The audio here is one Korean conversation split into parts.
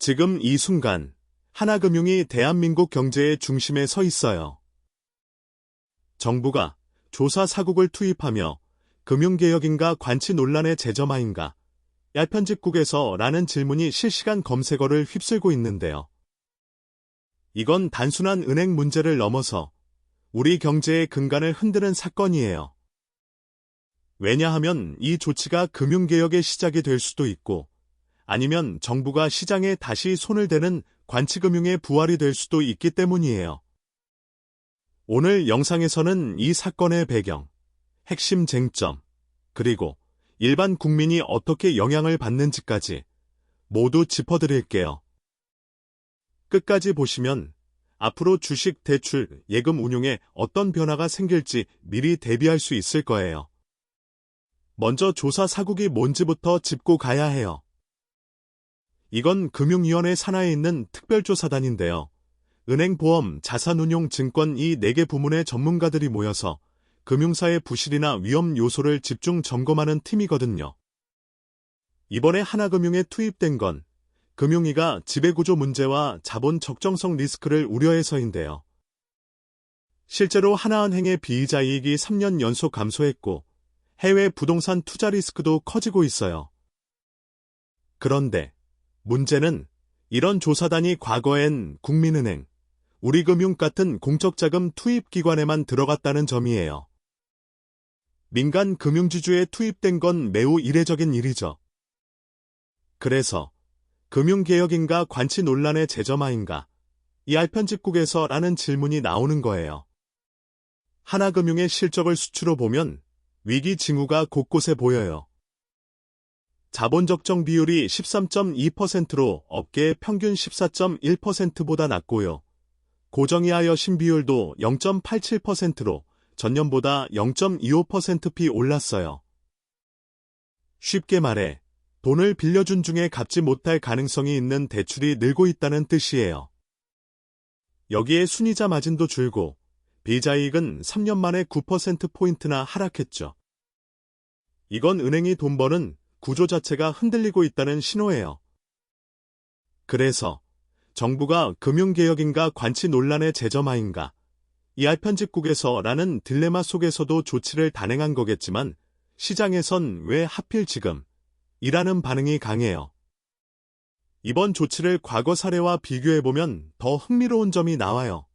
지금 이 순간 하나금융이 대한민국 경제의 중심에 서 있어요. 정부가 조사 사국을 투입하며 금융개혁인가 관치 논란의 재점화인가 야편집국에서 라는 질문이 실시간 검색어를 휩쓸고 있는데요. 이건 단순한 은행 문제를 넘어서 우리 경제의 근간을 흔드는 사건이에요. 왜냐하면 이 조치가 금융개혁의 시작이 될 수도 있고 아니면 정부가 시장에 다시 손을 대는 관치금융의 부활이 될 수도 있기 때문이에요. 오늘 영상에서는 이 사건의 배경, 핵심 쟁점, 그리고 일반 국민이 어떻게 영향을 받는지까지 모두 짚어드릴게요. 끝까지 보시면 앞으로 주식, 대출, 예금 운용에 어떤 변화가 생길지 미리 대비할 수 있을 거예요. 먼저 조사 사국이 뭔지부터 짚고 가야 해요. 이건 금융위원회 산하에 있는 특별조사단인데요. 은행, 보험, 자산운용, 증권 이 4개 부문의 전문가들이 모여서 금융사의 부실이나 위험 요소를 집중 점검하는 팀이거든요. 이번에 하나금융에 투입된 건 금융위가 지배구조 문제와 자본 적정성 리스크를 우려해서인데요. 실제로 하나은행의 비이자 이익이 3년 연속 감소했고 해외 부동산 투자 리스크도 커지고 있어요. 그런데 문제는 이런 조사단이 과거엔 국민은행, 우리금융 같은 공적자금 투입기관에만 들어갔다는 점이에요. 민간 금융지주에 투입된 건 매우 이례적인 일이죠. 그래서 금융개혁인가 관치 논란의 재점화인가 이 알편집국에서 라는 질문이 나오는 거예요. 하나금융의 실적을 수치로 보면 위기 징후가 곳곳에 보여요. 자본 적정 비율이 13.2%로 업계의 평균 14.1%보다 낮고요. 고정이하여 신비율도 0.87%로 전년보다 0.25%p 올랐어요. 쉽게 말해 돈을 빌려준 중에 갚지 못할 가능성이 있는 대출이 늘고 있다는 뜻이에요. 여기에 순이자 마진도 줄고 비자이익은 3년 만에 9%포인트나 하락했죠. 이건 은행이 돈 버는 구조 자체가 흔들리고 있다는 신호예요. 그래서 정부가 금융개혁인가 관치 논란의 재점화인가 이 알편집국에서 라는 딜레마 속에서도 조치를 단행한 거겠지만 시장에선 왜 하필 지금 이라는 반응이 강해요. 이번 조치를 과거 사례와 비교해보면 더 흥미로운 점이 나와요.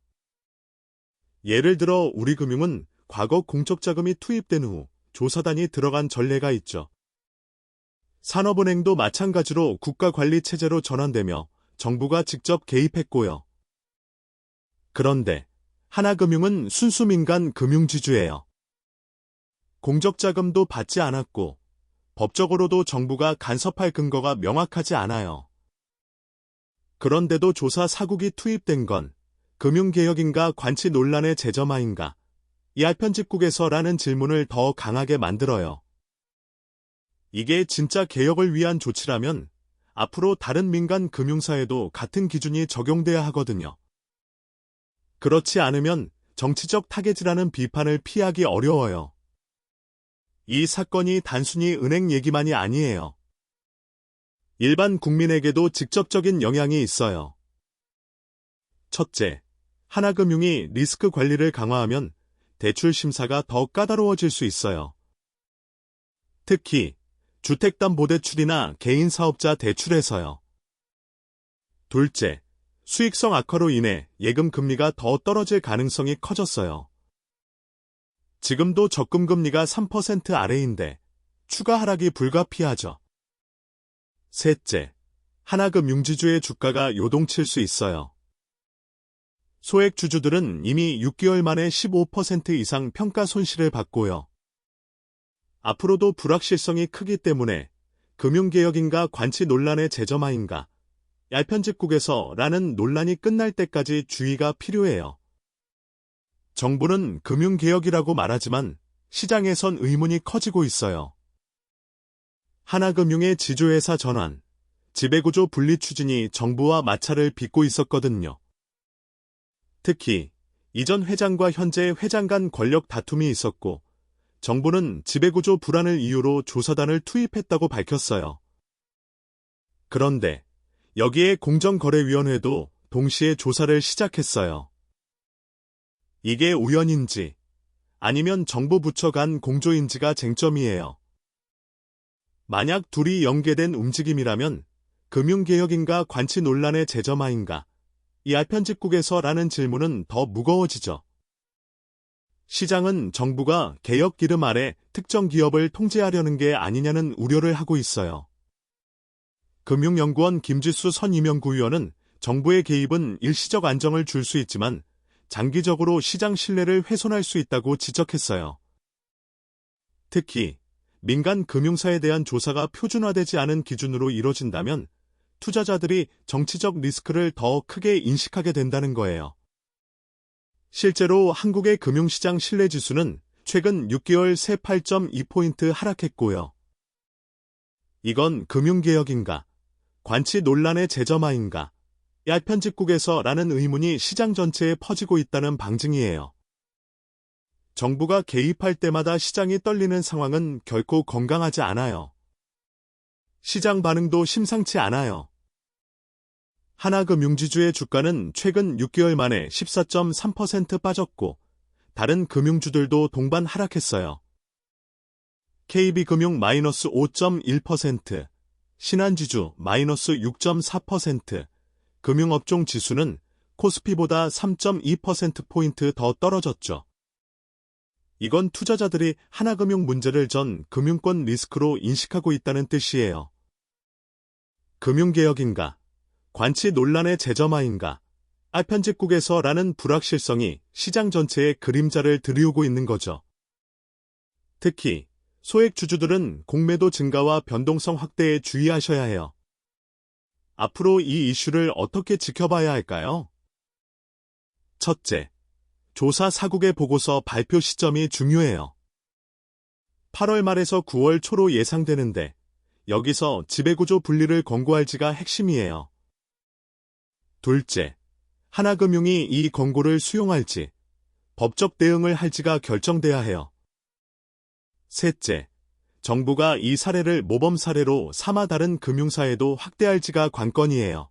예를 들어 우리금융은 과거 공적자금이 투입된 후 조사단이 들어간 전례가 있죠. 산업은행도 마찬가지로 국가관리체제로 전환되며 정부가 직접 개입했고요. 그런데 하나금융은 순수 민간 금융지주예요. 공적자금도 받지 않았고 법적으로도 정부가 간섭할 근거가 명확하지 않아요. 그런데도 조사 사국이 투입된 건 금융개혁인가 관치 논란의 재점화인가 이 알편집국에서 라는 질문을 더 강하게 만들어요. 이게 진짜 개혁을 위한 조치라면 앞으로 다른 민간 금융사에도 같은 기준이 적용돼야 하거든요. 그렇지 않으면 정치적 타겟이라는 비판을 피하기 어려워요. 이 사건이 단순히 은행 얘기만이 아니에요. 일반 국민에게도 직접적인 영향이 있어요. 첫째, 하나금융이 리스크 관리를 강화하면 대출 심사가 더 까다로워질 수 있어요. 특히 주택담보대출이나 개인사업자 대출에서요. 둘째, 수익성 악화로 인해 예금 금리가 더 떨어질 가능성이 커졌어요. 지금도 적금 금리가 3% 아래인데 추가 하락이 불가피하죠. 셋째, 하나금융지주의 주가가 요동칠 수 있어요. 소액 주주들은 이미 6개월 만에 15% 이상 평가 손실을 받고요. 앞으로도 불확실성이 크기 때문에 금융개혁인가 관치 논란의 재점화인가 얄편집국에서 라는 논란이 끝날 때까지 주의가 필요해요. 정부는 금융개혁이라고 말하지만 시장에선 의문이 커지고 있어요. 하나금융의 지주회사 전환, 지배구조 분리 추진이 정부와 마찰을 빚고 있었거든요. 특히 이전 회장과 현재 회장 간 권력 다툼이 있었고 정부는 지배구조 불안을 이유로 조사단을 투입했다고 밝혔어요. 그런데 여기에 공정거래위원회도 동시에 조사를 시작했어요. 이게 우연인지 아니면 정부 부처 간 공조인지가 쟁점이에요. 만약 둘이 연계된 움직임이라면 금융개혁인가 관치 논란의 재점화인가 이 알편집국에서라는 질문은 더 무거워지죠. 시장은 정부가 개혁 기름 아래 특정 기업을 통제하려는 게 아니냐는 우려를 하고 있어요. 금융연구원 김지수 선임연구위원은 정부의 개입은 일시적 안정을 줄 수 있지만 장기적으로 시장 신뢰를 훼손할 수 있다고 지적했어요. 특히 민간 금융사에 대한 조사가 표준화되지 않은 기준으로 이뤄진다면 투자자들이 정치적 리스크를 더 크게 인식하게 된다는 거예요. 실제로 한국의 금융시장 신뢰지수는 최근 6개월 새 8.2포인트 하락했고요. 이건 금융개혁인가, 관치 논란의 재점화인가, 알편집국에서라는 의문이 시장 전체에 퍼지고 있다는 방증이에요. 정부가 개입할 때마다 시장이 떨리는 상황은 결코 건강하지 않아요. 시장 반응도 심상치 않아요. 하나금융지주의 주가는 최근 6개월 만에 14.3% 빠졌고 다른 금융주들도 동반 하락했어요. KB금융 마이너스 5.1%, 신한지주 마이너스 6.4%, 금융업종 지수는 코스피보다 3.2%포인트 더 떨어졌죠. 이건 투자자들이 하나금융 문제를 전 금융권 리스크로 인식하고 있다는 뜻이에요. 금융개혁인가, 관치 논란의 재점화인가, 알편집국에서라는 불확실성이 시장 전체에 그림자를 들이우고 있는 거죠. 특히 소액 주주들은 공매도 증가와 변동성 확대에 주의하셔야 해요. 앞으로 이 이슈를 어떻게 지켜봐야 할까요? 첫째, 조사 사국의 보고서 발표 시점이 중요해요. 8월 말에서 9월 초로 예상되는데 여기서 지배구조 분리를 권고할지가 핵심이에요. 둘째, 하나금융이 이 권고를 수용할지, 법적 대응을 할지가 결정돼야 해요. 셋째, 정부가 이 사례를 모범 사례로 삼아 다른 금융사에도 확대할지가 관건이에요.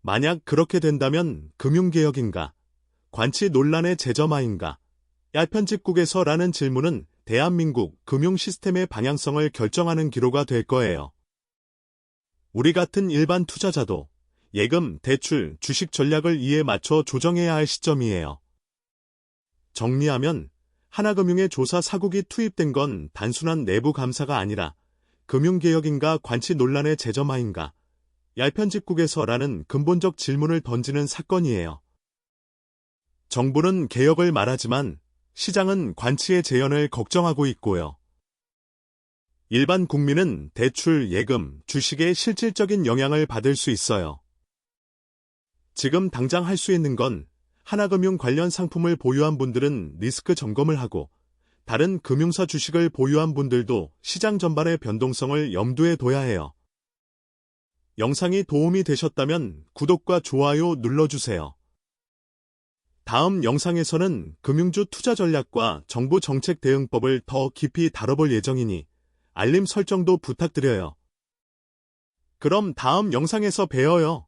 만약 그렇게 된다면 금융개혁인가, 관치 논란의 재점화인가, 알편집국에서라는 질문은 대한민국 금융 시스템의 방향성을 결정하는 기로가 될 거예요. 우리 같은 일반 투자자도 예금, 대출, 주식 전략을 이에 맞춰 조정해야 할 시점이에요. 정리하면 하나금융의 조사 사국이 투입된 건 단순한 내부 감사가 아니라 금융개혁인가 관치 논란의 재점화인가, 알편집국에서라는 근본적 질문을 던지는 사건이에요. 정부는 개혁을 말하지만 시장은 관치의 재현을 걱정하고 있고요. 일반 국민은 대출, 예금, 주식에 실질적인 영향을 받을 수 있어요. 지금 당장 할 수 있는 건 하나금융 관련 상품을 보유한 분들은 리스크 점검을 하고 다른 금융사 주식을 보유한 분들도 시장 전반의 변동성을 염두에 둬야 해요. 영상이 도움이 되셨다면 구독과 좋아요 눌러주세요. 다음 영상에서는 금융주 투자 전략과 정부 정책 대응법을 더 깊이 다뤄볼 예정이니 알림 설정도 부탁드려요. 그럼 다음 영상에서 봬요.